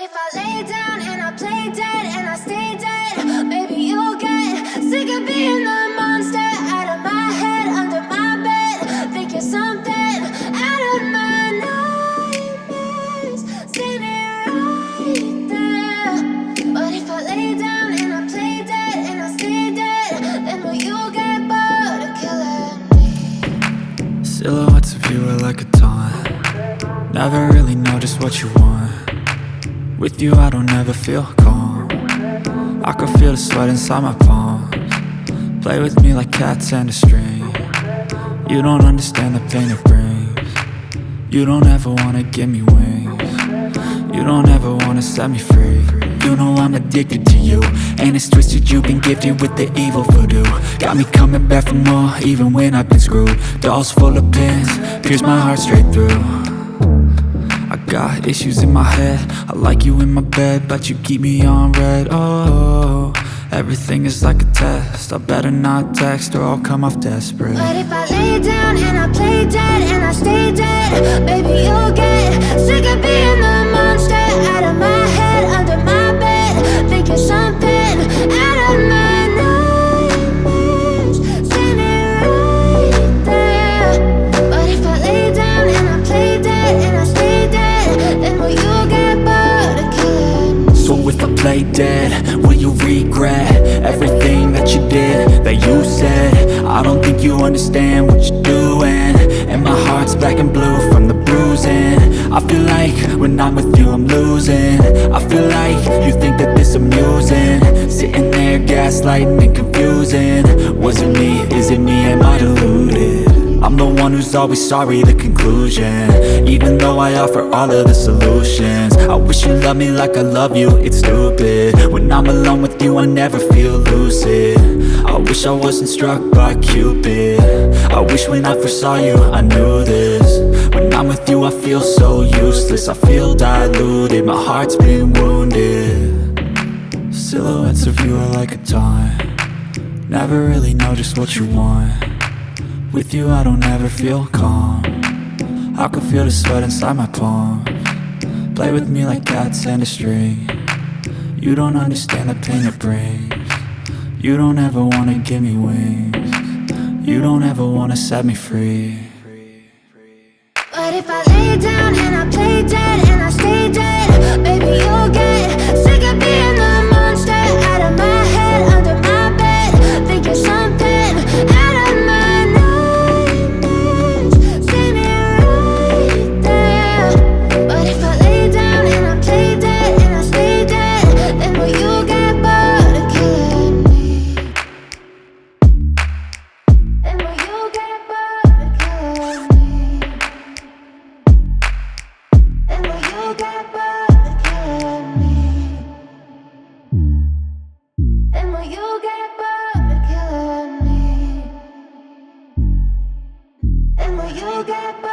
if I lay down and I play dead and I stay dead, maybe you'll get sick of being the monster out of my head, under my bed. Think you're something out of my nightmares, standing right there. But if I lay down and I play dead and I stay dead, then will you get bored of killing me? Silhouettes of you are like a taunt. Never really know just what you want. With you I don't ever feel calm. I can feel the sweat inside my palms. Play with me like cats and a string. You don't understand the pain it brings. You don't ever wanna give me wings. You don't ever wanna set me free. You know I'm addicted to you, and it's twisted, you've been gifted with the evil voodoo. Got me coming back for more, even when I've been screwed. Dolls full of pins, pierce my heart straight through. I got issues in my head, I like you in my bed, but you keep me on red. Oh, everything is like a test, I better not text or I'll come off desperate. But if I lay down and I play dead and I stay dead, baby you'll get sick of being the monster out of my head, under my bed. Think you're something out of my nightmares, standing right there. But if I lay down and I play dead and I stay dead, then will you get bored of killing me? So if I play dead, will you regret everything that you did, that you said? I don't think you understand what you're doing, and my heart's black and blue from the bruising. I feel like when I'm with you I'm losing. I feel like you think that this amusing, sitting there gaslighting and confusing. Was it me? Is it me? Am I deluded? I'm the one who's always sorry, the conclusion, even though I offer all of the solutions. I wish you loved me like I love you, it's stupid. When I'm alone with you I never feel lucid. I wish I wasn't struck by Cupid. I wish when I first saw you I knew this. When I'm with you I feel so useless, I feel diluted, my heart's been wounded. Silhouettes of you are like a taunt. Never really know just what you want. With you I don't ever feel calm. I can feel the sweat inside my palms. Play with me like cats and a string. You don't understand the pain it brings. You don't ever wanna give me wings. You don't ever wanna set me free. But if I lay down and I play dead and I stay dead, baby you'll get sick of being the monster out of my head, under my bed. Think you're something out of my nightmares, standing right there. But if I lay down and I play dead and I stay dead, then will you get bored of killing me? Then will you get bored of killing me? And will you get bored of killing me? And will you get bored of killing me? And will you get bored?